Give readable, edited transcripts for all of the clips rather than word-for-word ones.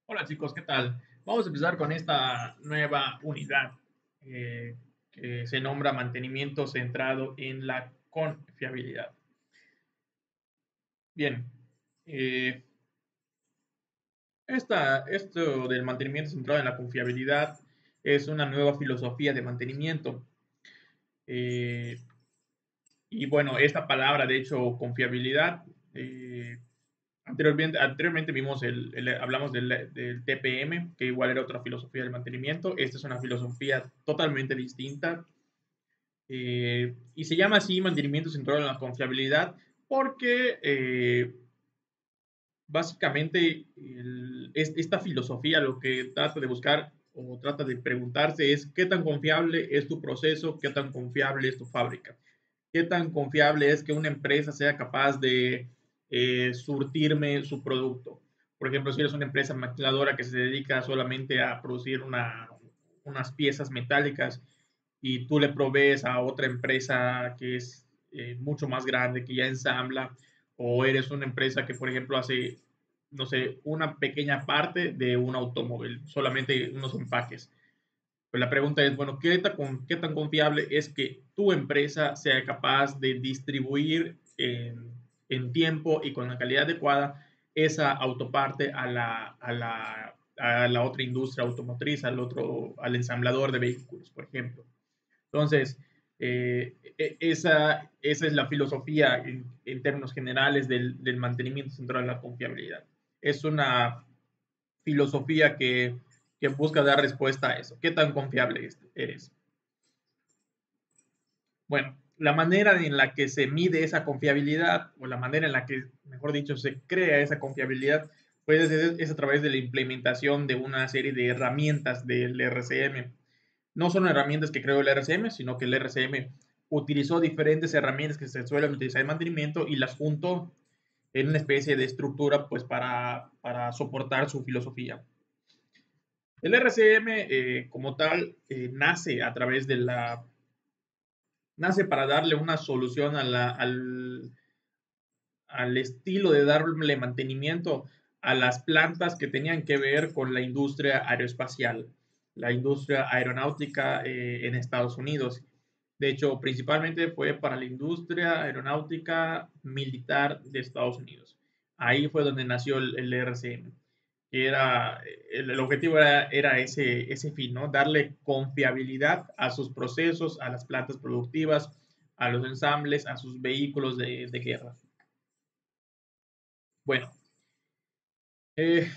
Hola chicos, ¿qué tal? Vamos a empezar con esta nueva unidad eh, que se nombra mantenimiento centrado en la confiabilidad. Bien, eh, esto del mantenimiento centrado en la confiabilidad es una nueva filosofía de mantenimiento. eh, y bueno, esta palabra, de hecho, confiabilidad, eh, anteriormente vimos hablamos del TPM, que igual era otra filosofía del mantenimiento. Esta es una filosofía totalmente distinta y se llama así mantenimiento centrado en la confiabilidad porque básicamente esta filosofía lo que trata de buscar o trata de preguntarse es qué tan confiable es tu proceso, qué tan confiable es tu fábrica, qué tan confiable es que una empresa sea capaz de surtirme su producto. Por ejemplo, si eres una empresa maquiladora que se dedica solamente a producir unas piezas metálicas y tú le provees a otra empresa que es mucho más grande, que ya ensambla, o eres una empresa que, por ejemplo, hace, no sé, una pequeña parte de un automóvil, solamente unos empaques. Pues la pregunta es, bueno, ¿qué tan confiable es que tu empresa sea capaz de distribuir en tiempo y con la calidad adecuada esa autoparte a la otra industria automotriz, al ensamblador de vehículos, por ejemplo? Entonces, esa es la filosofía en términos generales del mantenimiento central de la confiabilidad. Es una filosofía que busca dar respuesta a eso. ¿Qué tan confiable eres? Bueno, la manera en la que se mide esa confiabilidad, o la manera en la que, mejor dicho, se crea esa confiabilidad, pues es a través de la implementación de una serie de herramientas del RCM. No son herramientas que creó el RCM, sino que el RCM utilizó diferentes herramientas que se suelen utilizar en mantenimiento y las juntó en una especie de estructura pues para soportar su filosofía. El RCM como tal nace a través de nace para darle una solución al estilo de darle mantenimiento a las plantas que tenían que ver con la industria aeroespacial, la industria aeronáutica en Estados Unidos. De hecho, principalmente fue para la industria aeronáutica militar de Estados Unidos. Ahí fue donde nació el RCM, que era, el objetivo era ese fin, ¿no? Darle confiabilidad a sus procesos, a las plantas productivas, a los ensambles, a sus vehículos de guerra. Bueno, eh,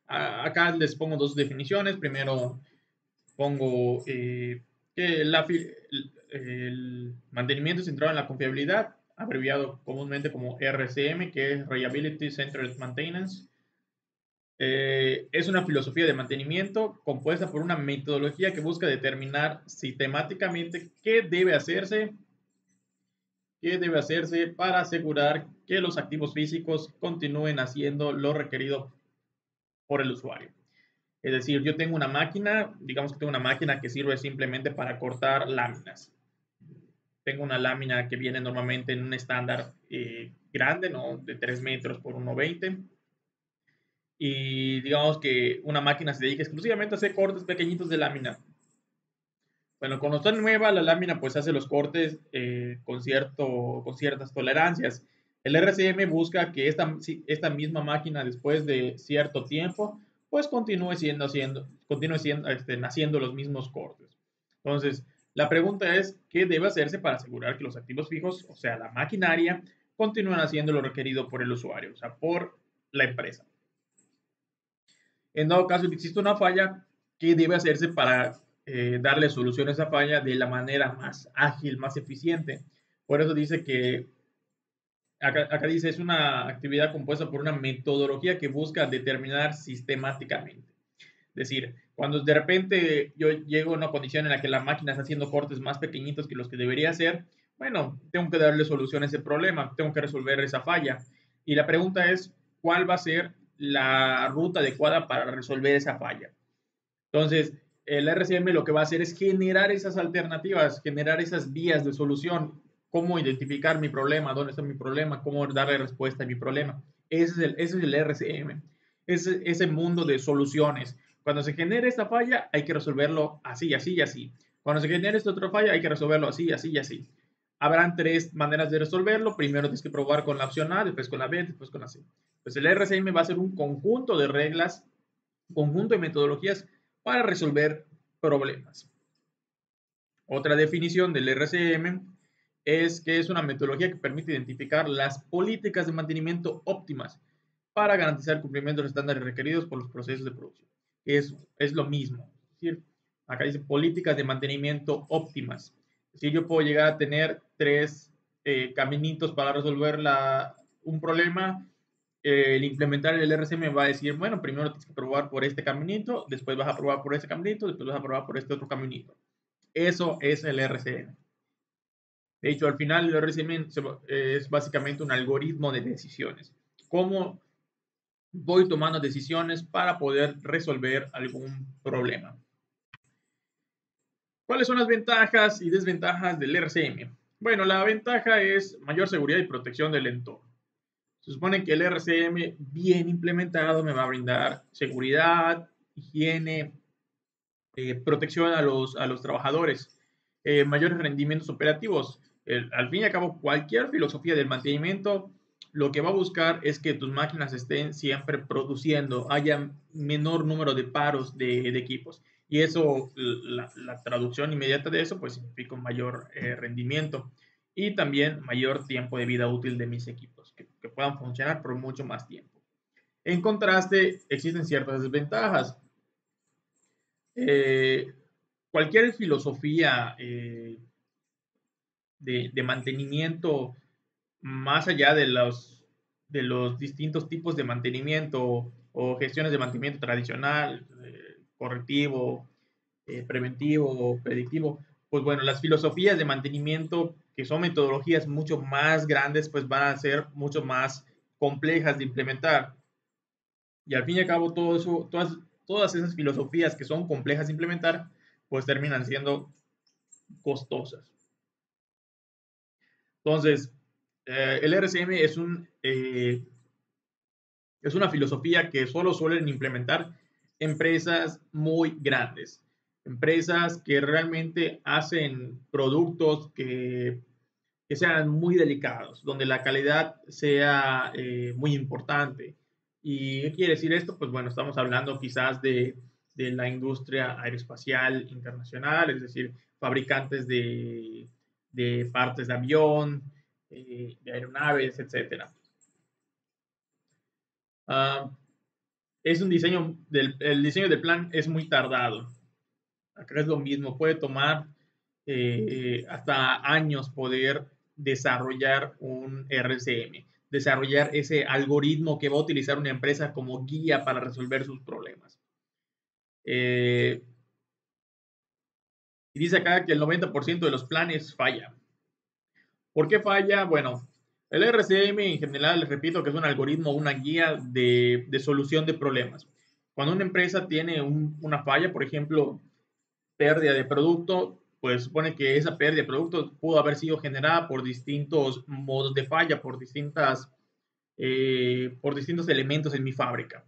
acá les pongo dos definiciones. Primero pongo que el mantenimiento centrado en la confiabilidad, abreviado comúnmente como RCM, que es Reliability Centered Maintenance. Es una filosofía de mantenimiento compuesta por una metodología que busca determinar sistemáticamente qué debe hacerse para asegurar que los activos físicos continúen haciendo lo requerido por el usuario. Es decir, yo tengo una máquina, digamos que tengo una máquina que sirve simplemente para cortar láminas. Tengo una lámina que viene normalmente en un estándar grande, ¿no? De 3 metros por 1,20. Y digamos que una máquina se dedica exclusivamente a hacer cortes pequeñitos de lámina. Bueno, cuando está nueva, la lámina pues hace los cortes con ciertas tolerancias. El RCM busca que esta misma máquina después de cierto tiempo pues continúe siendo haciendo los mismos cortes. Entonces, la pregunta es, ¿qué debe hacerse para asegurar que los activos fijos, o sea, la maquinaria, continúen haciendo lo requerido por el usuario, o sea, por la empresa? En dado caso que existe una falla, ¿qué debe hacerse para darle solución a esa falla de la manera más ágil, más eficiente? Por eso dice que, acá dice, es una actividad compuesta por una metodología que busca determinar sistemáticamente. Es decir, cuando de repente yo llego a una condición en la que la máquina está haciendo cortes más pequeñitos que los que debería hacer, bueno, tengo que darle solución a ese problema, tengo que resolver esa falla. Y la pregunta es, ¿cuál va a ser la ruta adecuada para resolver esa falla? Entonces, el RCM lo que va a hacer es generar esas alternativas, generar esas vías de solución, cómo identificar mi problema, dónde está mi problema, cómo darle respuesta a mi problema. Ese es el RCM. ese mundo de soluciones. Cuando se genere esta falla, hay que resolverlo así, así y así. Cuando se genere esta otra falla, hay que resolverlo así, así y así. Habrán tres maneras de resolverlo. Primero tienes que probar con la opción A, después con la B, después con la C. Pues el RCM va a ser un conjunto de reglas, un conjunto de metodologías para resolver problemas. Otra definición del RCM es que es una metodología que permite identificar las políticas de mantenimiento óptimas para garantizar el cumplimiento de los estándares requeridos por los procesos de producción. Es lo mismo. Es decir, acá dice políticas de mantenimiento óptimas. Es decir, yo puedo llegar a tener tres caminitos para resolver un problema. El implementar el RCM va a decir, bueno, primero tienes que probar por este caminito, después vas a probar por este caminito, después vas a probar por este otro caminito. Eso es el RCM. De hecho, al final el RCM es básicamente un algoritmo de decisiones. ¿Cómo voy tomando decisiones para poder resolver algún problema? ¿Cuáles son las ventajas y desventajas del RCM? Bueno, la ventaja es mayor seguridad y protección del entorno. Se supone que el RCM bien implementado me va a brindar seguridad, higiene, protección a los trabajadores, mayores rendimientos operativos. Al fin y al cabo, cualquier filosofía del mantenimiento lo que va a buscar es que tus máquinas estén siempre produciendo, haya menor número de paros de equipos. Y eso, la traducción inmediata de eso, pues significa un mayor rendimiento y también mayor tiempo de vida útil de mis equipos, que puedan funcionar por mucho más tiempo. En contraste, existen ciertas desventajas. Eh, Cualquier filosofía de mantenimiento, más allá de los distintos tipos de mantenimiento o gestiones de mantenimiento tradicional, correctivo, preventivo, predictivo, pues bueno, las filosofías de mantenimiento, que son metodologías mucho más grandes, pues van a ser mucho más complejas de implementar. Y al fin y al cabo, todo eso, todas esas filosofías que son complejas de implementar, pues terminan siendo costosas. Entonces, el RCM es una filosofía que solo suelen implementar empresas muy grandes, empresas que realmente hacen productos que sean muy delicados, donde la calidad sea muy importante. ¿Y qué quiere decir esto? Pues bueno, estamos hablando quizás de la industria aeroespacial internacional, es decir, fabricantes de partes de avión, de aeronaves, etcétera. Uh, es un diseño, el diseño del plan es muy tardado. Acá es lo mismo, puede tomar hasta años poder desarrollar un RCM, desarrollar ese algoritmo que va a utilizar una empresa como guía para resolver sus problemas. Y dice acá que el 90% de los planes falla. ¿Por qué falla? Bueno, el RCM en general, les repito que es un algoritmo, una guía de solución de problemas. Cuando una empresa tiene una falla, por ejemplo, pérdida de producto, pues supone que esa pérdida de producto pudo haber sido generada por distintos modos de falla, por distintos elementos en mi fábrica.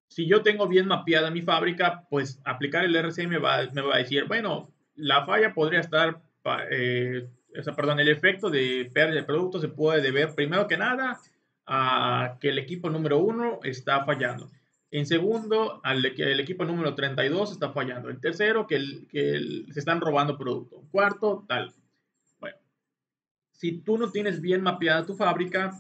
Si yo tengo bien mapeada mi fábrica, pues aplicar el RCM me va a decir, bueno, la falla podría estar, perdón, el efecto de pérdida de producto se puede deber primero que nada a que el equipo número 1 está fallando. En segundo, que el equipo número 32 está fallando. En tercero, se están robando producto. En cuarto, tal. Bueno, si tú no tienes bien mapeada tu fábrica,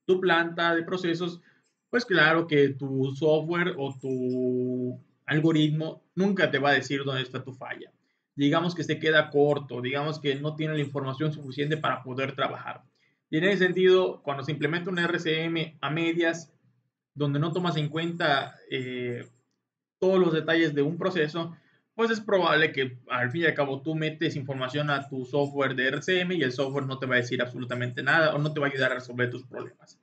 tu planta de procesos, pues claro que tu software o tu algoritmo nunca te va a decir dónde está tu falla. Digamos que se queda corto, digamos que no tiene la información suficiente para poder trabajar. Y en ese sentido, cuando se implementa un RCM a medias, donde no tomas en cuenta todos los detalles de un proceso, pues es probable que al fin y al cabo tú metes información a tu software de RCM y el software no te va a decir absolutamente nada o no te va a ayudar a resolver tus problemas.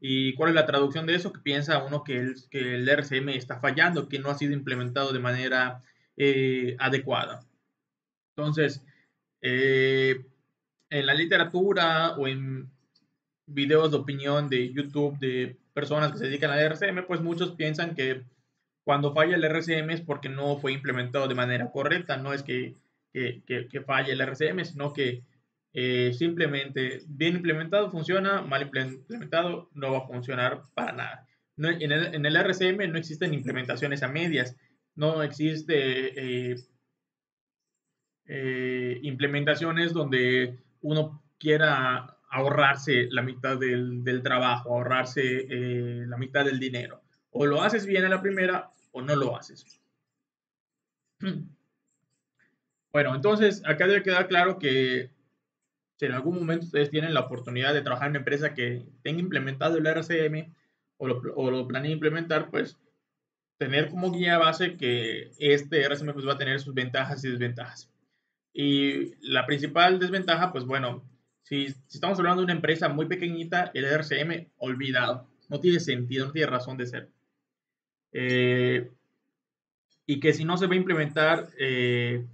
¿Y cuál es la traducción de eso? Que piensa uno que el RCM está fallando, que no ha sido implementado de manera adecuada. Entonces, en la literatura o en videos de opinión de YouTube personas que se dedican al RCM, pues muchos piensan que cuando falla el RCM es porque no fue implementado de manera correcta, no es que falle el RCM, sino que simplemente bien implementado funciona, mal implementado no va a funcionar para nada. No, en el RCM no existen implementaciones a medias, no existe implementaciones donde uno quiera ahorrarse la mitad del trabajo, ahorrarse la mitad del dinero. O lo haces bien a la primera o no lo haces. Bueno, entonces acá debe quedar claro que si en algún momento ustedes tienen la oportunidad de trabajar en una empresa que tenga implementado el RCM o lo planeen implementar, pues tener como guía base que este RCM pues va a tener sus ventajas y desventajas. Y la principal desventaja, pues bueno, si estamos hablando de una empresa muy pequeñita, el RCM, olvidado. No tiene sentido, no tiene razón de ser. Eh, y que si no se va a implementar de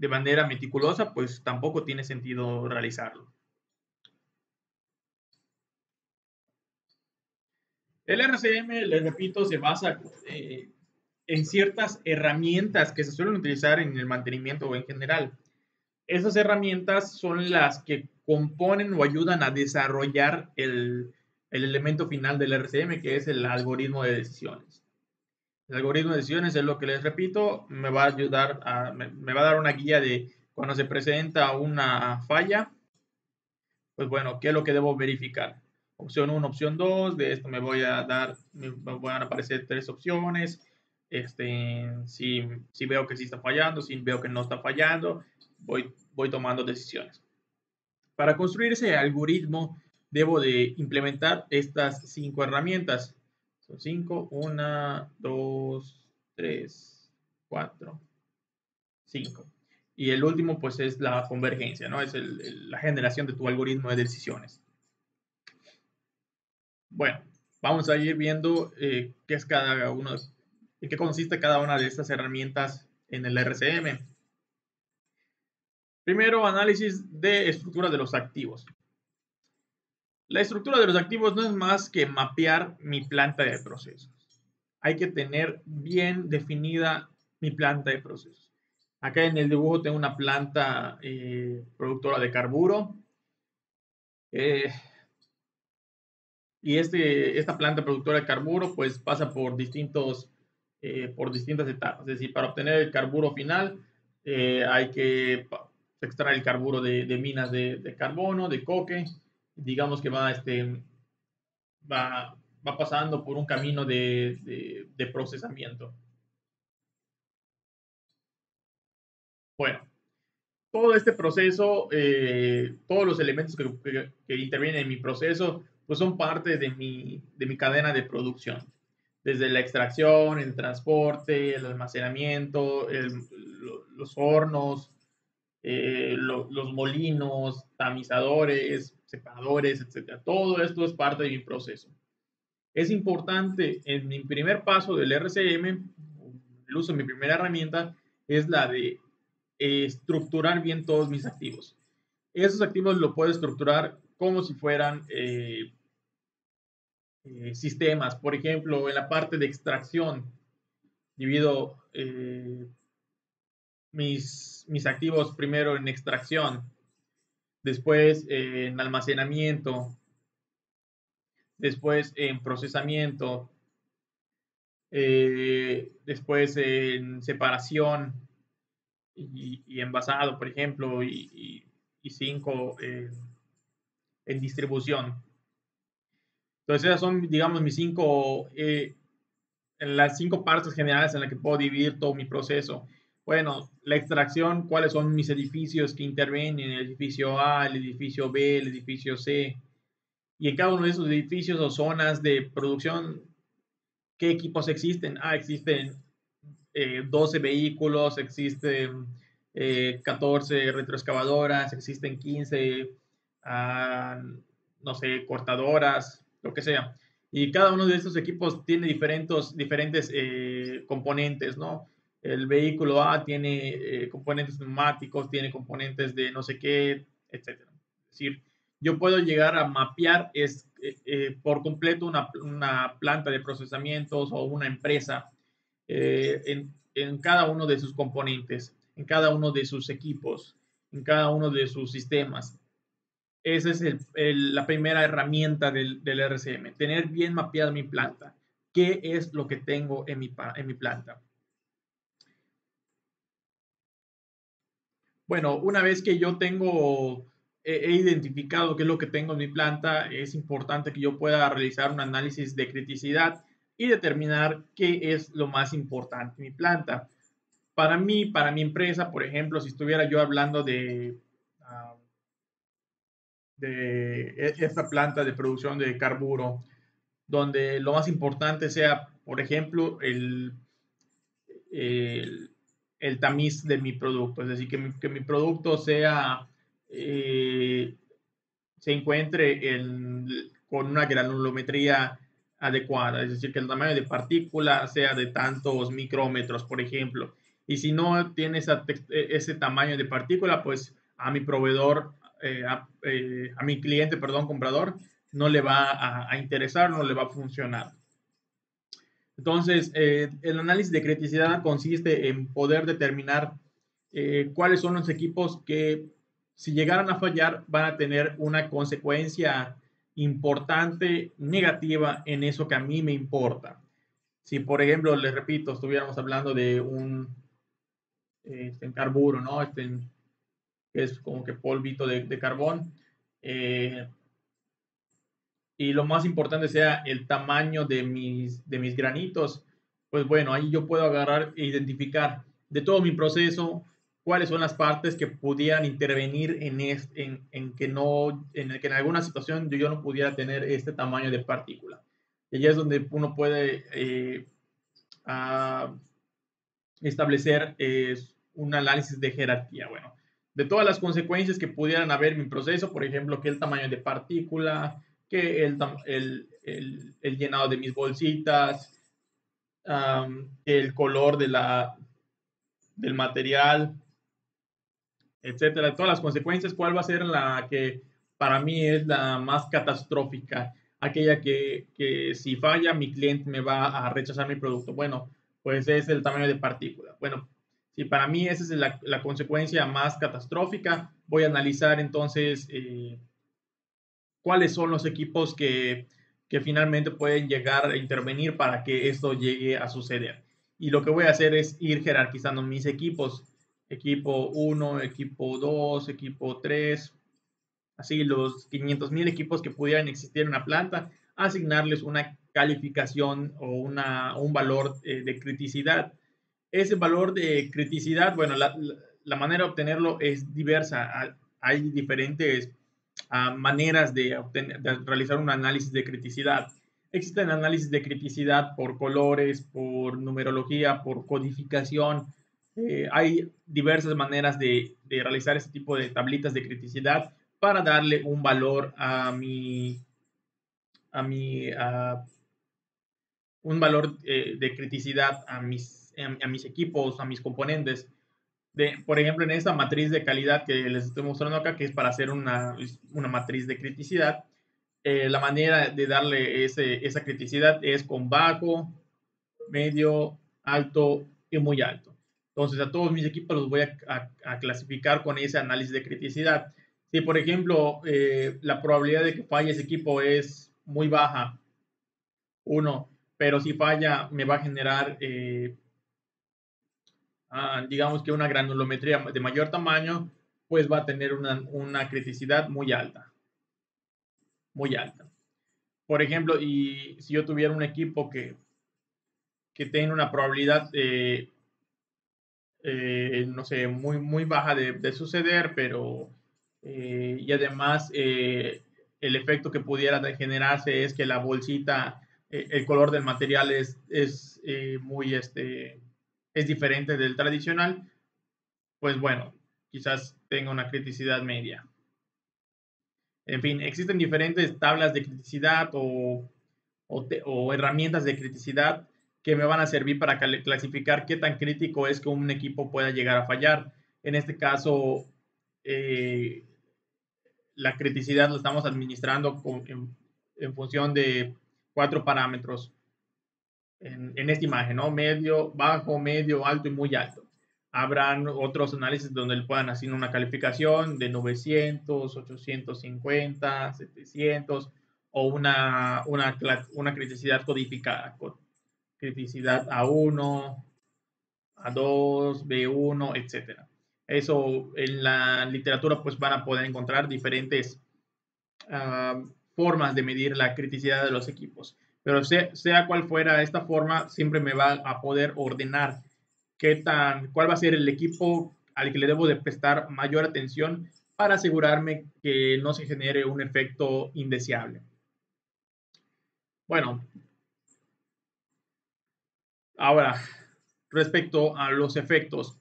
manera meticulosa, pues tampoco tiene sentido realizarlo. El RCM, les repito, se basa en ciertas herramientas que se suelen utilizar en el mantenimiento o en general. Esas herramientas son las que componen o ayudan a desarrollar el elemento final del RCM, que es el algoritmo de decisiones. El algoritmo de decisiones es lo que les repito, me va a ayudar me va a dar una guía de cuando se presenta una falla, pues bueno, ¿qué es lo que debo verificar? Opción 1, opción 2, de esto me van a aparecer tres opciones. Si veo que sí está fallando, si veo que no está fallando, voy tomando decisiones. Para construir ese algoritmo, debo de implementar estas 5 herramientas. Son 5, 1, 2, 3, 4, 5. Y el último, pues, es la convergencia, ¿no? Es la generación de tu algoritmo de decisiones. Bueno, vamos a ir viendo qué es cada uno, en qué consiste cada una de estas herramientas en el RCM. Primero, análisis de estructura de los activos. La estructura de los activos no es más que mapear mi planta de procesos. Hay que tener bien definida mi planta de procesos. Acá en el dibujo tengo una planta productora de carburo. Eh, y esta planta productora de carburo pues pasa por distintas etapas. Es decir, para obtener el carburo final hay que extraer el carburo de minas de carbono, de coque. Digamos que va pasando por un camino de procesamiento. Bueno, todo este proceso, todos los elementos que intervienen en mi proceso, pues son parte de mi cadena de producción. Desde la extracción, el transporte, el almacenamiento, los hornos, los molinos, tamizadores, separadores, etc. Todo esto es parte de mi proceso. Es importante en mi primer paso del RCM, el uso de mi primera herramienta, es la de estructurar bien todos mis activos. Esos activos lo puedo estructurar como si fueran sistemas. Por ejemplo, en la parte de extracción, divido mis activos primero en extracción, después en almacenamiento, después en procesamiento, después en separación y envasado, por ejemplo, y 5 en distribución. Entonces, esas son, digamos, las 5 partes generales en las que puedo dividir todo mi proceso. Bueno, la extracción, cuáles son mis edificios que intervienen, el edificio A, el edificio B, el edificio C. Y en cada uno de esos edificios o zonas de producción, ¿qué equipos existen? Existen 12 vehículos, existen 14 retroexcavadoras, existen 15, no sé, cortadoras, lo que sea. Y cada uno de estos equipos tiene diferentes componentes, ¿no? El vehículo A tiene componentes neumáticos, tiene componentes de no sé qué, etcétera. Es decir, yo puedo llegar a mapear por completo una planta de procesamientos o una empresa en cada uno de sus componentes, en cada uno de sus equipos, en cada uno de sus sistemas. Esa es la primera herramienta del RCM, tener bien mapeada mi planta. ¿Qué es lo que tengo en mi planta? Bueno, una vez que yo he identificado qué es lo que tengo en mi planta, es importante que yo pueda realizar un análisis de criticidad y determinar qué es lo más importante en mi planta. Para mí, para mi empresa, por ejemplo, si estuviera yo hablando ah, de esta planta de producción de carburo, donde lo más importante sea, por ejemplo, el, el tamiz de mi producto, es decir, que mi producto eh, se encuentre con una granulometría adecuada, es decir, que el tamaño de partícula sea de tantos micrómetros, por ejemplo. Y si no tiene ese tamaño de partícula, pues a mi proveedor, a mi cliente, perdón, comprador, no le va a interesar, no le va a funcionar. Entonces, el análisis de criticidad consiste en poder determinar cuáles son los equipos que, si llegaran a fallar, van a tener una consecuencia importante negativa en eso que a mí me importa. Si, por ejemplo, les repito, estuviéramos hablando de un carburo, ¿no? Que es como que polvito de carbón, eh, y lo más importante sea el tamaño de mis granitos, pues bueno, ahí yo puedo agarrar e identificar de todo mi proceso cuáles son las partes que pudieran intervenir en que no, en el que en alguna situación yo no pudiera tener este tamaño de partícula. Y allí es donde uno puede a establecer un análisis de jerarquía. Bueno, de todas las consecuencias que pudieran haber en mi proceso, por ejemplo, que el tamaño de partícula, que el llenado de mis bolsitas, el color del material, etcétera, todas las consecuencias, ¿cuál va a ser la que para mí es la más catastrófica? Aquella que si falla, mi cliente me va a rechazar mi producto. Bueno, pues es el tamaño de partícula. Bueno, si para mí esa es la consecuencia más catastrófica, voy a analizar entonces cuáles son los equipos que finalmente pueden llegar a intervenir para que esto llegue a suceder. Y lo que voy a hacer es ir jerarquizando mis equipos. Equipo 1, equipo 2, equipo 3, así los 500,000 equipos que pudieran existir en una planta, asignarles una calificación o un valor de criticidad. Ese valor de criticidad, bueno, la manera de obtenerlo es diversa. Hay diferentes maneras de realizar un análisis de criticidad. Existen análisis de criticidad por colores, por numerología, por codificación. Hay diversas maneras de realizar este tipo de tablitas de criticidad para darle un valor a mi, a un valor de criticidad a mis equipos, a mis componentes. Por ejemplo, en esta matriz de calidad que les estoy mostrando acá, que es para hacer una matriz de criticidad, la manera de darle esa criticidad es con bajo, medio, alto y muy alto. Entonces, a todos mis equipos los voy a clasificar con ese análisis de criticidad. Si, por ejemplo, la probabilidad de que falle ese equipo es muy baja, uno, pero si falla me va a generar digamos que una granulometría de mayor tamaño, pues va a tener una criticidad muy alta, muy alta. Por ejemplo, y si yo tuviera un equipo que tenga una probabilidad, no sé, muy baja de suceder, pero y además el efecto que pudiera generarse es que la bolsita, el color del material es muy, es diferente del tradicional, pues bueno, quizás tenga una criticidad media. En fin, existen diferentes tablas de criticidad o herramientas de criticidad que me van a servir para clasificar qué tan crítico es que un equipo pueda llegar a fallar. En este caso, eh, la criticidad la estamos administrando en función de 4 parámetros en esta imagen, ¿no? Medio, bajo, medio, alto y muy alto. Habrán otros análisis donde le puedan hacer una calificación de 900, 850, 700 o una criticidad codificada, criticidad A1, A2, B1, etcétera. Eso en la literatura pues van a poder encontrar diferentes formas de medir la criticidad de los equipos. Pero sea cual fuera esta forma, siempre me va a poder ordenar cuál va a ser el equipo al que le debo de prestar mayor atención para asegurarme que no se genere un efecto indeseable. Bueno, ahora, respecto a los efectos,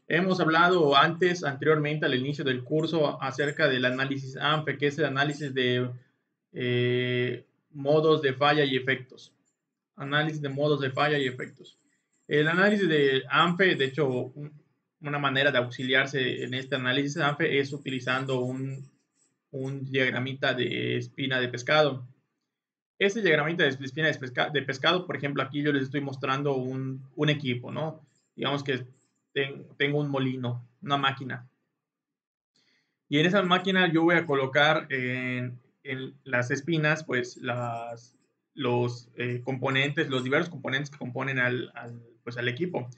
hemos hablado anteriormente al inicio del curso, acerca del análisis ANFE, que es el análisis de modos de falla y efectos. Análisis de modos de falla y efectos. El análisis de ANFE, de hecho, una manera de auxiliarse en este análisis de ANFE es utilizando un diagramita de espina de pescado. Este diagramita de espina de pescado, por ejemplo, aquí yo les estoy mostrando un equipo, ¿no? Digamos que tengo un molino, una máquina. Y en esa máquina yo voy a colocar en las espinas, pues los componentes, los diversos componentes que componen pues, al equipo.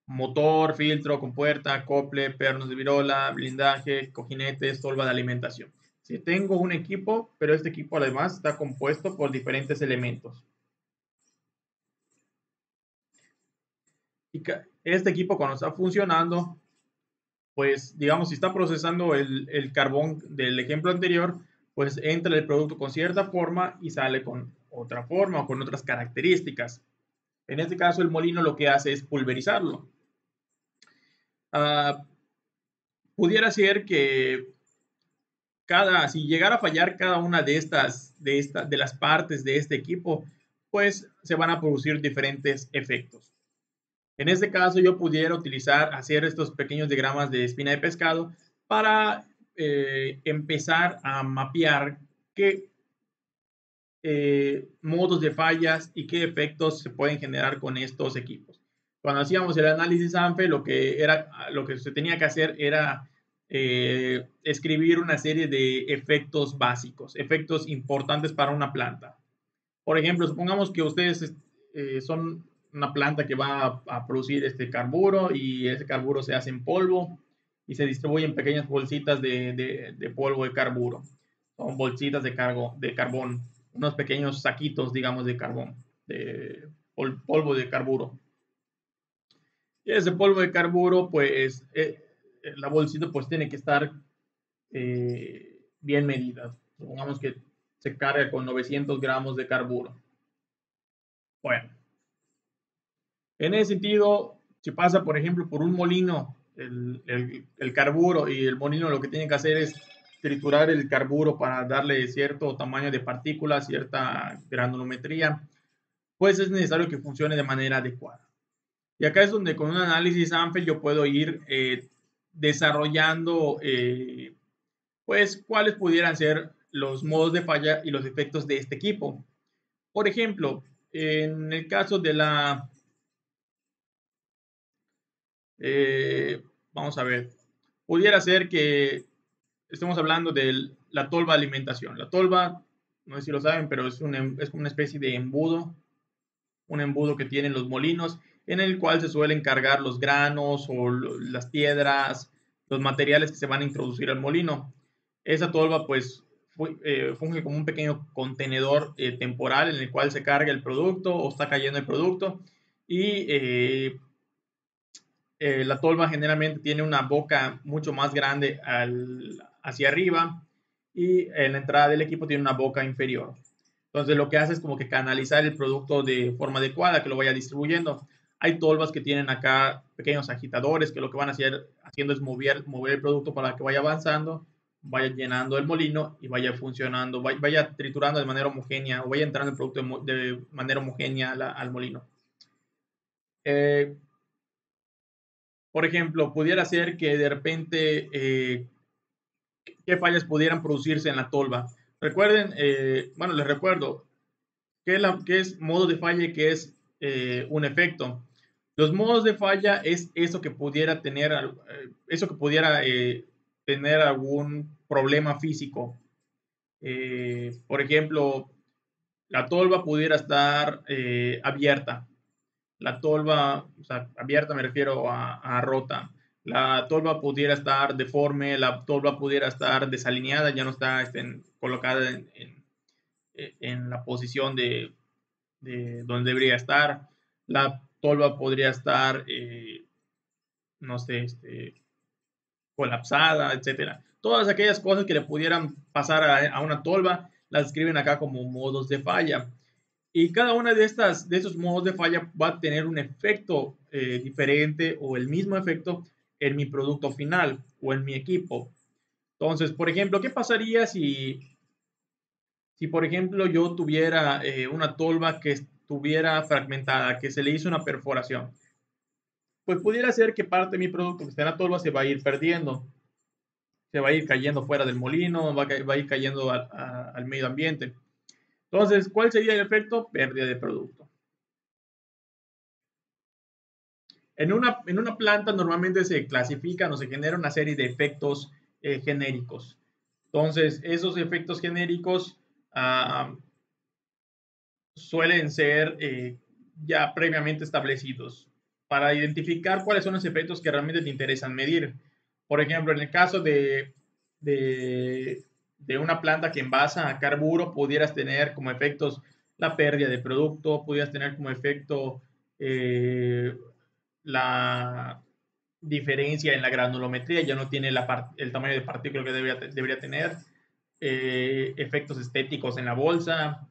Motor, filtro, compuerta, acople, pernos de virola, blindaje, cojinetes, tolva de alimentación. Si tengo un equipo, pero este equipo además está compuesto por diferentes elementos. Y este equipo cuando está funcionando, pues digamos, si está procesando el carbón del ejemplo anterior, pues entra el producto con cierta forma y sale con otra forma o con otras características. En este caso, el molino lo que hace es pulverizarlo. Pudiera ser que si llegara a fallar cada una de las partes de este equipo, pues se van a producir diferentes efectos. En este caso, yo pudiera hacer estos pequeños diagramas de espina de pescado para empezar a mapear qué modos de fallas y qué efectos se pueden generar con estos equipos. Cuando hacíamos el análisis ANFE, lo que se tenía que hacer era escribir una serie de efectos básicos, efectos importantes para una planta. Por ejemplo, supongamos que ustedes son una planta que va a producir este carburo y ese carburo se hace en polvo y se distribuye en pequeñas bolsitas de polvo de carburo. Son bolsitas de carbón, unos pequeños saquitos, digamos, de carbón, de polvo de carburo. Y ese polvo de carburo, pues, la bolsita pues tiene que estar bien medida. Supongamos que se carga con 900 gramos de carburo. Bueno, en ese sentido, si pasa, por ejemplo, por un molino, el carburo, y el molino lo que tiene que hacer es triturar el carburo para darle cierto tamaño de partículas, cierta granulometría, pues es necesario que funcione de manera adecuada. Y acá es donde con un análisis ANFE yo puedo ir desarrollando, pues, cuáles pudieran ser los modos de falla y los efectos de este equipo. Por ejemplo, en el caso de vamos a ver, pudiera ser que estemos hablando de la tolva de alimentación. La tolva, no sé si lo saben, pero es una especie de embudo, un embudo que tienen los molinos, en el cual se suelen cargar los granos o las piedras, los materiales que se van a introducir al molino. Esa tolva, pues, funge como un pequeño contenedor temporal en el cual se carga el producto o está cayendo el producto y la tolva generalmente tiene una boca mucho más grande hacia arriba y en la entrada del equipo tiene una boca inferior. Entonces lo que hace es como que canalizar el producto de forma adecuada, que lo vaya distribuyendo. Hay tolvas que tienen acá pequeños agitadores que lo que van haciendo es mover el producto para que vaya avanzando, vaya llenando el molino y vaya funcionando, vaya triturando de manera homogénea o vaya entrando el producto de manera homogénea al molino. Por ejemplo, pudiera ser que de repente, ¿qué fallas pudieran producirse en la tolva? Recuerden, bueno, les recuerdo, qué es modo de falla y qué es un efecto. Los modos de falla es eso que pudiera tener, eso que pudiera tener algún problema físico. Por ejemplo, la tolva pudiera estar abierta. La tolva, o sea, abierta me refiero a rota. La tolva pudiera estar deforme, la tolva pudiera estar desalineada, ya no está colocada en la posición de donde debería estar. La tolva podría estar, no sé, colapsada, etcétera. Todas aquellas cosas que le pudieran pasar a una tolva las escriben acá como modos de falla. Y cada una de estos modos de falla va a tener un efecto diferente o el mismo efecto en mi producto final o en mi equipo. Entonces, por ejemplo, ¿qué pasaría si por ejemplo, yo tuviera una tolva que estuviera fragmentada, que se le hizo una perforación? Pues pudiera ser que parte de mi producto que está en la tolva se va a ir perdiendo, se va a ir cayendo fuera del molino, va a ir cayendo al medio ambiente. Entonces, ¿cuál sería el efecto? Pérdida de producto. En una planta normalmente se clasifican o se genera una serie de efectos genéricos. Entonces, esos efectos genéricos uh, suelen ser ya previamente establecidos para identificar cuáles son los efectos que realmente te interesan medir. Por ejemplo, en el caso de una planta que envasa a carburo, pudieras tener como efectos la pérdida de producto, pudieras tener como efecto la diferencia en la granulometría, ya no tiene el tamaño de partícula que debería tener, efectos estéticos en la bolsa,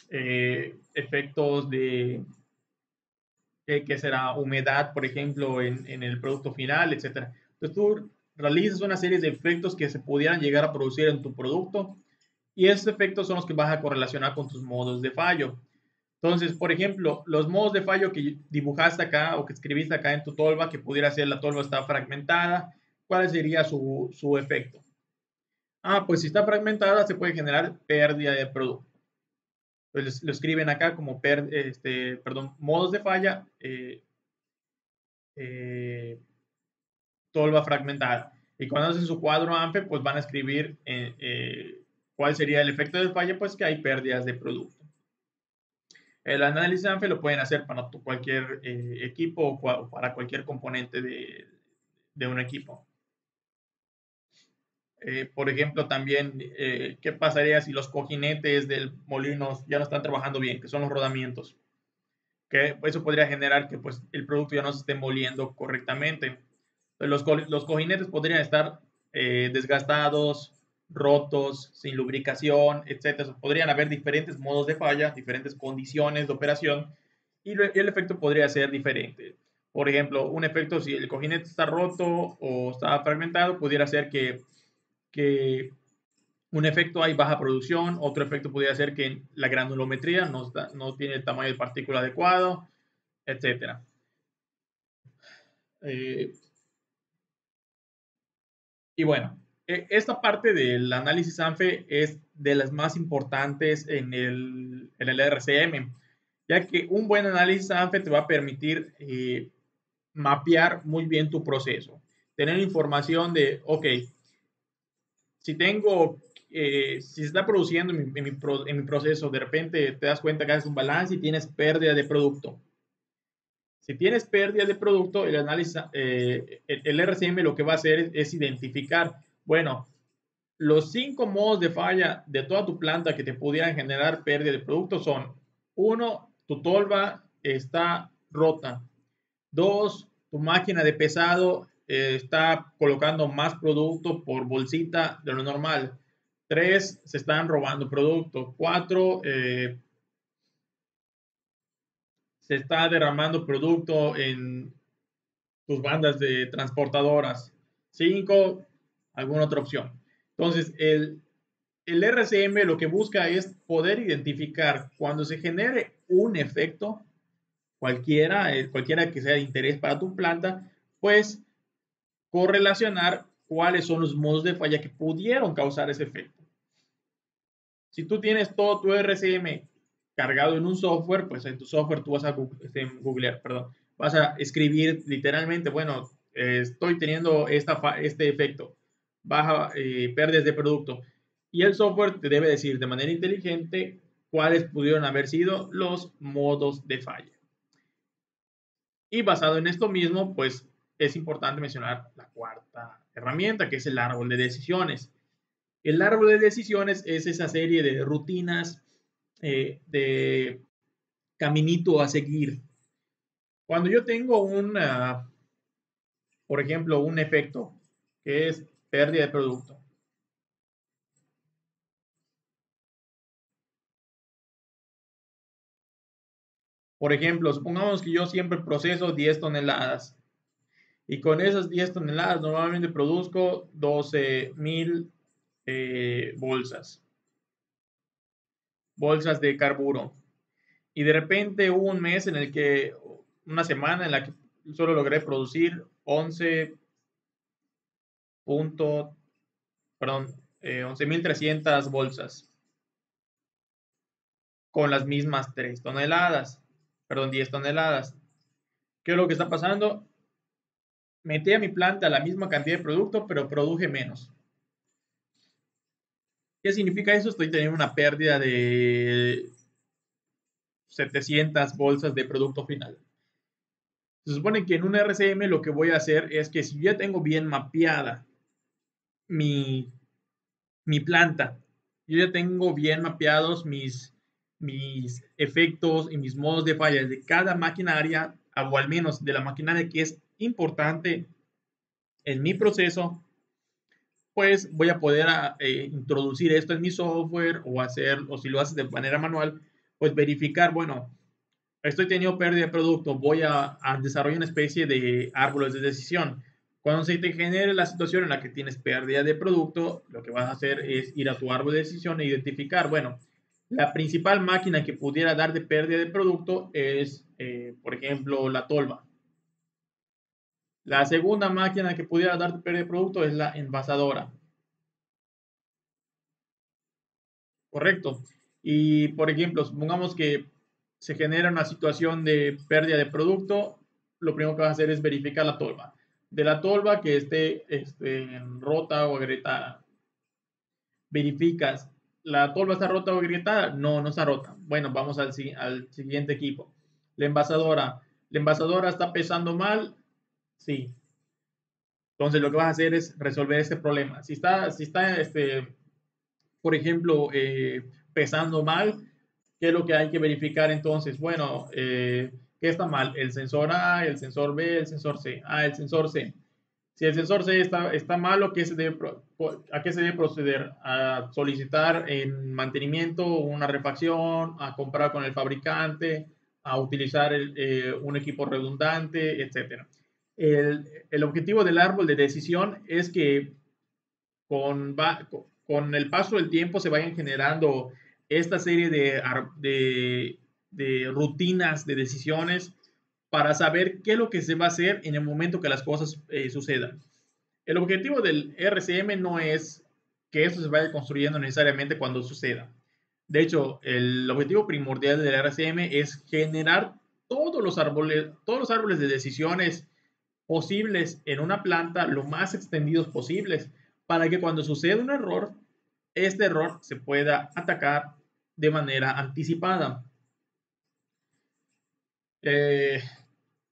efectos de, que será humedad, por ejemplo, en el producto final, etcétera. Entonces tú realizas una serie de efectos que se pudieran llegar a producir en tu producto y esos efectos son los que vas a correlacionar con tus modos de fallo. Entonces, por ejemplo, los modos de fallo que dibujaste acá o que escribiste acá en tu tolva, que pudiera ser la tolva está fragmentada, ¿cuál sería su efecto? Ah, pues si está fragmentada se puede generar pérdida de producto. Pues lo escriben acá como, perdón, modos de falla, eh, tolva fragmentada. Y cuando hacen su cuadro AMPE, pues van a escribir cuál sería el efecto de falla, pues que hay pérdidas de producto. El análisis ANFE lo pueden hacer para cualquier equipo o para cualquier componente de un equipo. Por ejemplo, también, ¿qué pasaría si los cojinetes del molino ya no están trabajando bien, que son los rodamientos? Que eso podría generar que pues, el producto ya no se esté moliendo correctamente. Los cojinetes podrían estar desgastados, rotos, sin lubricación, etcétera. Podrían haber diferentes modos de falla, diferentes condiciones de operación y el efecto podría ser diferente. Por ejemplo, un efecto si el cojinete está roto o está fragmentado, pudiera ser que un efecto hay baja producción, otro efecto podría ser que la granulometría no tiene el tamaño de partícula adecuado, etcétera. Eh, Y bueno, esta parte del análisis ANFE es de las más importantes en el RCM, ya que un buen análisis ANFE te va a permitir mapear muy bien tu proceso, tener información de, ok, si tengo, si se está produciendo en mi proceso, de repente te das cuenta que haces un balance y tienes pérdida de producto. Si tienes pérdida de producto, el análisis, el RCM lo que va a hacer es identificar, bueno, los 5 modos de falla de toda tu planta que te pudieran generar pérdida de producto son: uno, tu tolva está rota. Dos, tu máquina de pesado está colocando más producto por bolsita de lo normal. Tres, se están robando producto. Cuatro, se está derramando producto en tus bandas de transportadoras. Cinco, alguna otra opción. Entonces, el RCM lo que busca es poder identificar cuando se genere un efecto, cualquiera que sea de interés para tu planta, pues correlacionar cuáles son los modos de falla que pudieron causar ese efecto. Si tú tienes todo tu RCM cargado en un software, pues en tu software tú vas a googlear, perdón, vas a escribir literalmente, bueno, estoy teniendo este efecto, baja pérdidas de producto. Y el software te debe decir de manera inteligente cuáles pudieron haber sido los modos de falla. Y basado en esto mismo, pues es importante mencionar la cuarta herramienta, que es el árbol de decisiones. El árbol de decisiones es esa serie de rutinas, de caminito a seguir. Cuando yo tengo por ejemplo, un efecto que es pérdida de producto. Por ejemplo, supongamos que yo siempre proceso 10 toneladas y con esas 10 toneladas normalmente produzco 12,000 bolsas de carburo. Y de repente hubo un mes en el que, una semana en la que solo logré producir 11 punto, perdón, 11,300 bolsas con las mismas 3 toneladas, perdón, 10 toneladas. ¿Qué es lo que está pasando? Metí a mi planta la misma cantidad de producto, pero produje menos. ¿Qué significa eso? Estoy teniendo una pérdida de 700 bolsas de producto final. Se supone que en un RCM lo que voy a hacer es que si ya tengo bien mapeada mi, mi planta, yo ya tengo bien mapeados mis efectos y mis modos de falla de cada maquinaria, o al menos de la maquinaria que es importante en mi proceso, pues voy a poder introducir esto en mi software o si lo haces de manera manual, pues verificar, bueno, estoy teniendo pérdida de producto, voy a desarrollar una especie de árboles de decisión. Cuando se te genere la situación en la que tienes pérdida de producto, lo que vas a hacer es ir a tu árbol de decisión e identificar, bueno, la principal máquina que pudiera dar de pérdida de producto es, por ejemplo, la tolva. La segunda máquina que pudiera dar de pérdida de producto es la envasadora. Correcto. Y, por ejemplo, supongamos que se genera una situación de pérdida de producto, lo primero que vas a hacer es verificar la tolva. De la tolva que esté rota o agrietada, verificas, ¿la tolva está rota o agrietada? No, no está rota. Bueno, vamos al siguiente equipo. La envasadora. ¿La envasadora está pesando mal? Sí. Entonces lo que vas a hacer es resolver este problema. Si está por ejemplo, pesando mal, ¿qué es lo que hay que verificar entonces? Bueno, ¿qué está mal? El sensor A, el sensor B, el sensor C. Ah, el sensor C. Si el sensor C está malo, ¿a qué se debe proceder? A solicitar en mantenimiento una refacción, a comprar con el fabricante, a utilizar un equipo redundante, etc. El objetivo del árbol de decisión es que con, con el paso del tiempo se vayan generando esta serie de rutinas, de decisiones para saber qué es lo que se va a hacer en el momento que las cosas sucedan. El objetivo del RCM no es que esto se vaya construyendo necesariamente cuando suceda. De hecho, el objetivo primordial del RCM es generar todos los árboles de decisiones posibles en una planta lo más extendidos posibles para que cuando suceda un error, este error se pueda atacar de manera anticipada. Eh,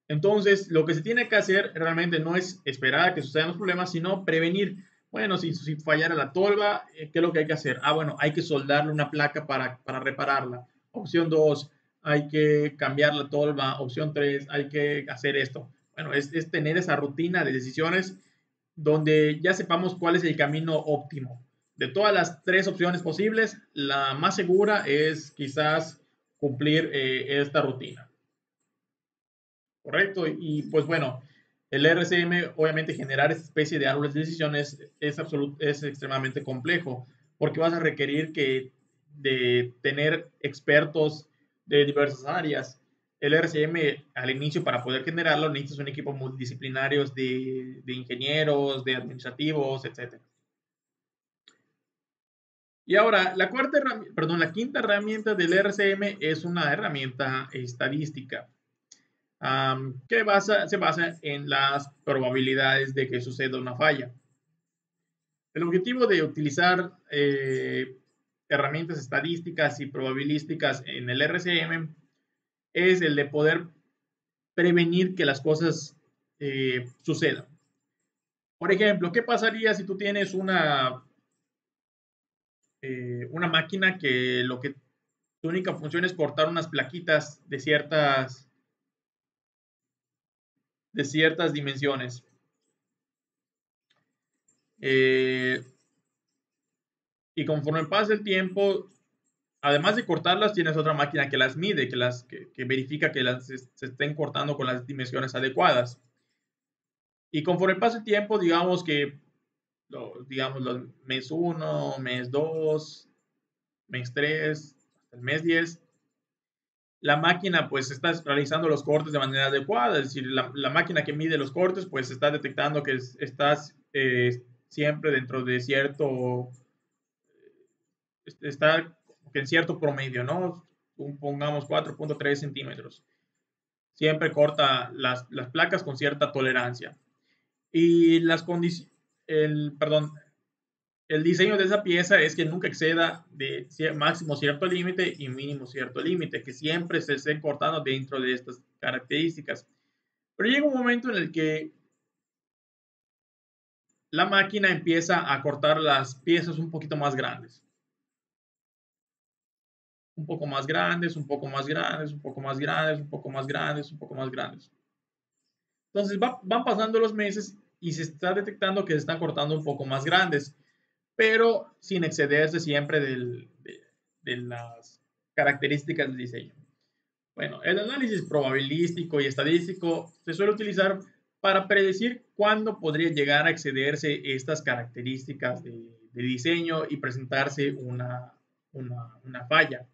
entonces, lo que se tiene que hacer realmente no es esperar a que sucedan los problemas, sino prevenir. Bueno, si fallara la tolva, ¿qué es lo que hay que hacer? Ah, bueno, hay que soldarle una placa para repararla. Opción 2, hay que cambiar la tolva. Opción 3, hay que hacer esto. Bueno, es tener esa rutina de decisiones donde ya sepamos cuál es el camino óptimo. De todas las tres opciones posibles, la más segura es quizás cumplir esta rutina. Correcto. Y pues bueno, el RCM, obviamente, generar esta especie de árboles de decisiones es extremadamente complejo, porque vas a requerir de tener expertos de diversas áreas. El RCM, al inicio, para poder generarlo, necesitas un equipo multidisciplinario de ingenieros, de administrativos, etcétera. Y ahora, la quinta herramienta del RCM es una herramienta estadística que se basa en las probabilidades de que suceda una falla. El objetivo de utilizar herramientas estadísticas y probabilísticas en el RCM es el de poder prevenir que las cosas sucedan. Por ejemplo, ¿qué pasaría si tú tienes una máquina que su única función es cortar unas plaquitas de ciertas dimensiones? Eh, y conforme pasa el tiempo, además de cortarlas, tienes otra máquina que las mide, que verifica que se estén cortando con las dimensiones adecuadas. Y conforme pasa el tiempo, digamos los mes 1, mes 2, mes 3, hasta el mes 10, la máquina pues está realizando los cortes de manera adecuada, es decir, la máquina que mide los cortes pues está detectando que estás siempre dentro de está en cierto promedio, ¿no? Pongamos 4.3 centímetros. Siempre corta las placas con cierta tolerancia. Y el diseño de esa pieza es que nunca exceda de máximo cierto límite y mínimo cierto límite, que siempre se esté cortando dentro de estas características. Pero llega un momento en el que la máquina empieza a cortar las piezas un poquito más grandes. Un poco más grandes, un poco más grandes, un poco más grandes, un poco más grandes, un poco más grandes. Entonces van pasando los meses y se está detectando que se están cortando un poco más grandes, pero sin excederse siempre de las características del diseño. Bueno, el análisis probabilístico y estadístico se suele utilizar para predecir cuándo podría llegar a excederse estas características de diseño y presentarse una falla.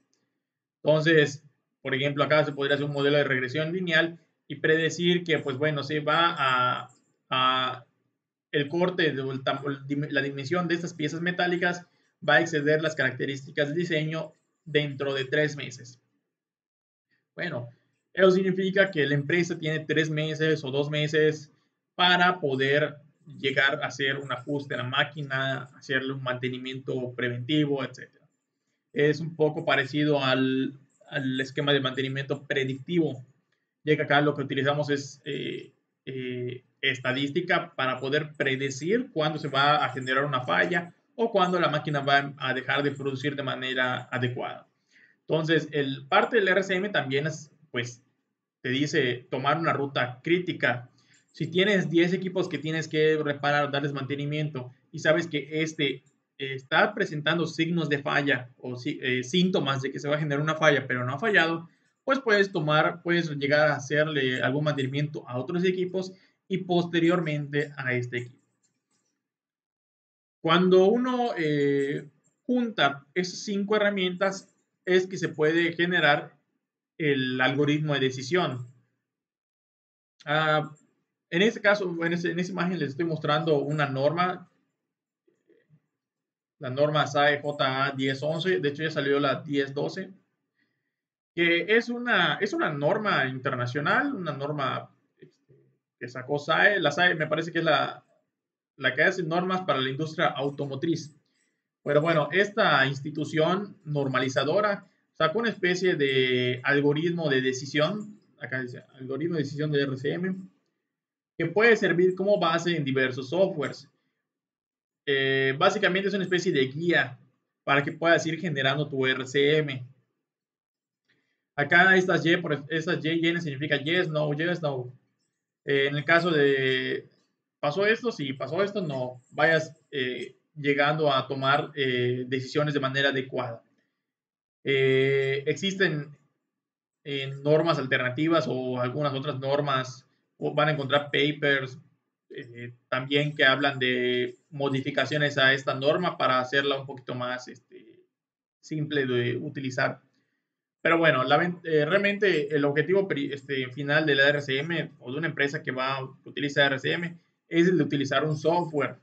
Entonces, por ejemplo, acá se podría hacer un modelo de regresión lineal y predecir que, pues bueno, se va a el corte, la dimensión de estas piezas metálicas va a exceder las características de diseño dentro de 3 meses. Bueno, eso significa que la empresa tiene 3 meses o 2 meses para poder llegar a hacer un ajuste a la máquina, hacerle un mantenimiento preventivo, etcétera. Es un poco parecido al esquema de mantenimiento predictivo, ya que acá lo que utilizamos es estadística para poder predecir cuándo se va a generar una falla o cuándo la máquina va a dejar de producir de manera adecuada. Entonces, parte del RCM también es, pues, te dice tomar una ruta crítica. Si tienes 10 equipos que tienes que reparar, darles mantenimiento y sabes que está presentando signos de falla o síntomas de que se va a generar una falla, pero no ha fallado, pues puedes llegar a hacerle algún mantenimiento a otros equipos y posteriormente a este equipo. Cuando uno junta esas 5 herramientas, es que se puede generar el algoritmo de decisión. Ah, en este caso, en esa imagen les estoy mostrando una norma, la norma SAE JA 1011, de hecho ya salió la 1012, que es una norma internacional, una norma que sacó SAE. La SAE me parece que es la que hace normas para la industria automotriz. Pero bueno, esta institución normalizadora sacó una especie de algoritmo de decisión, acá dice algoritmo de decisión de RCM, que puede servir como base en diversos softwares. Básicamente es una especie de guía para que puedas ir generando tu RCM. Acá estas Y significa yes, no, yes, no. En el caso de pasó esto, si pasó esto, no vayas llegando a tomar decisiones de manera adecuada. Existen normas alternativas o algunas otras normas, o van a encontrar papers también que hablan de modificaciones a esta norma para hacerla un poquito más simple de utilizar. Pero bueno, realmente el objetivo final de la RCM o de una empresa que va a utilizar RCM es el de utilizar un software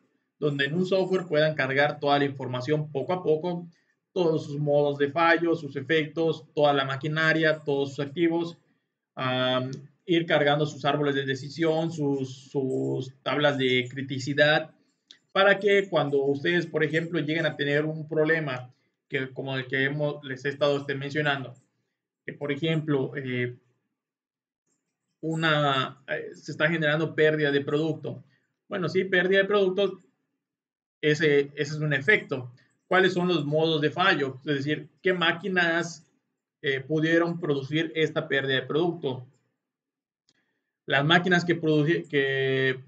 donde en un software puedan cargar toda la información poco a poco, todos sus modos de fallo, sus efectos, toda la maquinaria, todos sus activos, um, ir cargando sus árboles de decisión, sus tablas de criticidad, para que cuando ustedes, por ejemplo, lleguen a tener un problema que, como el que les he estado mencionando, que por ejemplo se está generando pérdida de producto. Bueno, sí, pérdida de producto, ese es un efecto. ¿Cuáles son los modos de fallo? Es decir, ¿qué máquinas pudieron producir esta pérdida de producto? Las máquinas que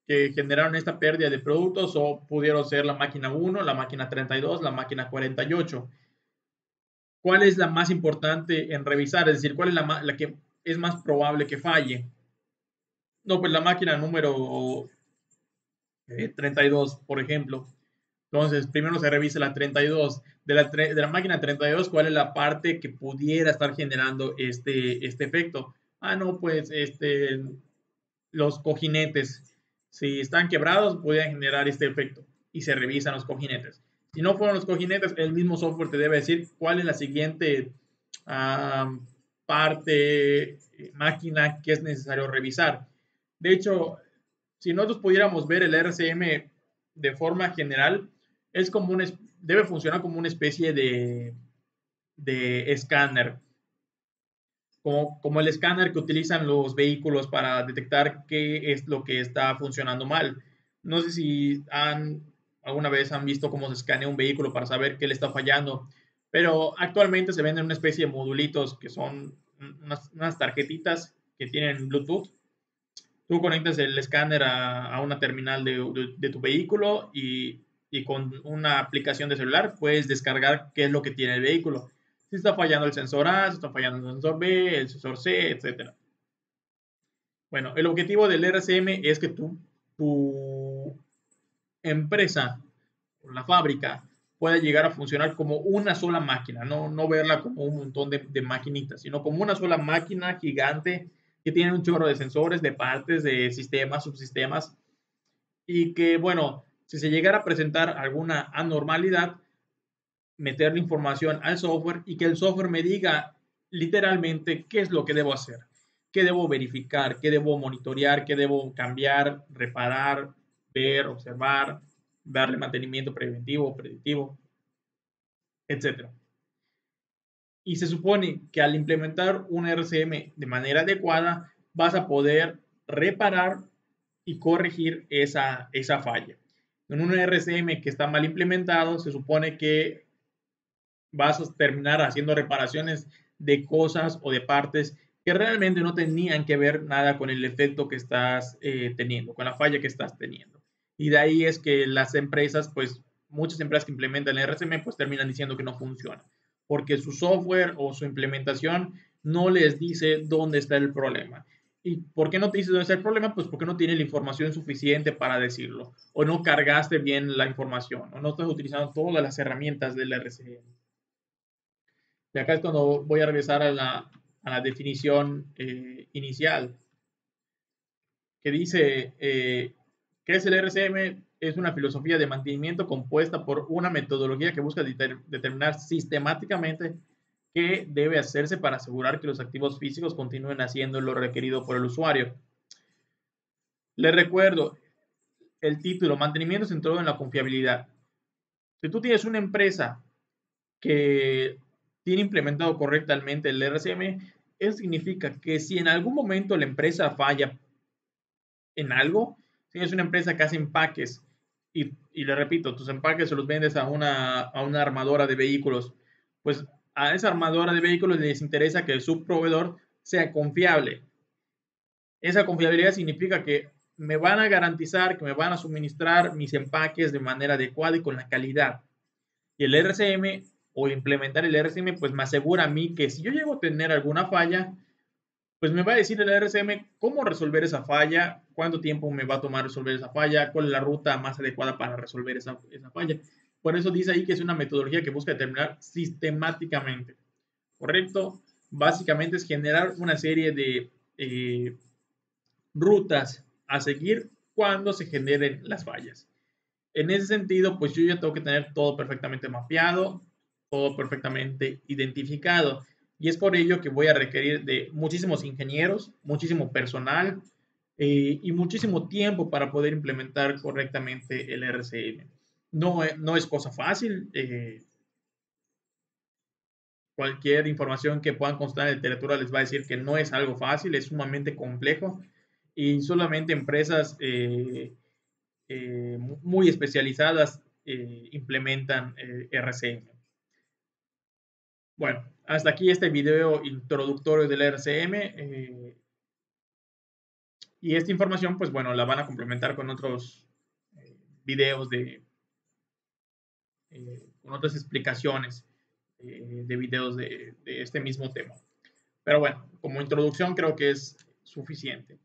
generaron esta pérdida de productos o pudieron ser la máquina 1, la máquina 32, la máquina 48. ¿Cuál es la más importante en revisar? Es decir, ¿cuál es la que es más probable que falle? No, pues la máquina número 32, por ejemplo. Entonces, primero se revisa la 32. De la máquina 32, ¿cuál es la parte que pudiera estar generando este efecto? Ah, no, pues los cojinetes. Si están quebrados, pueden generar este efecto. Y se revisan los cojinetes. Si no fueron los cojinetes, el mismo software te debe decir cuál es la siguiente parte, máquina que es necesario revisar. De hecho, si nosotros pudiéramos ver el RCM de forma general, es como debe funcionar como una especie de escáner, como el escáner que utilizan los vehículos para detectar qué es lo que está funcionando mal. No sé si alguna vez han visto cómo se escanea un vehículo para saber qué le está fallando, pero actualmente se venden una especie de modulitos que son unas tarjetitas que tienen Bluetooth. Tú conectas el escáner a una terminal de tu vehículo y con una aplicación de celular puedes descargar qué es lo que tiene el vehículo. Si está fallando el sensor A, si está fallando el sensor B, el sensor C, etc. Bueno, el objetivo del RCM es que tu empresa, la fábrica, pueda llegar a funcionar como una sola máquina, no verla como un montón de maquinitas, sino como una sola máquina gigante que tiene un chorro de sensores, de partes, de sistemas, subsistemas, y que, bueno, si se llegara a presentar alguna anormalidad, meterle información al software y que el software me diga literalmente qué es lo que debo hacer, qué debo verificar, qué debo monitorear, qué debo cambiar, reparar, ver, observar, darle mantenimiento preventivo, predictivo, etc. Y se supone que al implementar un RCM de manera adecuada vas a poder reparar y corregir esa falla. En un RCM que está mal implementado, se supone que vas a terminar haciendo reparaciones de cosas o de partes que realmente no tenían que ver nada con el efecto que estás teniendo, con la falla que estás teniendo. Y de ahí es que las empresas, pues muchas empresas que implementan el RCM, pues terminan diciendo que no funciona, porque su software o su implementación no les dice dónde está el problema. ¿Y por qué no te dice dónde está el problema? Pues porque no tiene la información suficiente para decirlo, o no cargaste bien la información, o no estás utilizando todas las herramientas del RCM. Y acá es cuando voy a regresar a la definición inicial, que dice, ¿qué es el RCM? Es una filosofía de mantenimiento compuesta por una metodología que busca determinar sistemáticamente qué debe hacerse para asegurar que los activos físicos continúen haciendo lo requerido por el usuario. Les recuerdo el título, mantenimiento centrado en la confiabilidad. Si tú tienes una empresa que tiene implementado correctamente el RCM, eso significa que si en algún momento la empresa falla en algo, si es una empresa que hace empaques, y le repito, tus empaques se los vendes a una armadora de vehículos, pues a esa armadora de vehículos les interesa que su proveedor sea confiable. Esa confiabilidad significa que me van a garantizar que me van a suministrar mis empaques de manera adecuada y con la calidad. Y el RCM o implementar el RCM, pues me asegura a mí que si yo llego a tener alguna falla, pues me va a decir el RCM cómo resolver esa falla, cuánto tiempo me va a tomar resolver esa falla, cuál es la ruta más adecuada para resolver esa falla. Por eso dice ahí que es una metodología que busca determinar sistemáticamente, ¿correcto? Básicamente es generar una serie de rutas a seguir cuando se generen las fallas. En ese sentido, pues yo ya tengo que tener todo perfectamente mapeado, todo perfectamente identificado. Y es por ello que voy a requerir de muchísimos ingenieros, muchísimo personal y muchísimo tiempo para poder implementar correctamente el RCM. No es cosa fácil. Cualquier información que puedan constar en literatura les va a decir que no es algo fácil, es sumamente complejo y solamente empresas muy especializadas implementan RCM. Bueno, hasta aquí este video introductorio del RCM y esta información, pues bueno, la van a complementar con otros videos con otras explicaciones de videos de este mismo tema. Pero bueno, como introducción creo que es suficiente.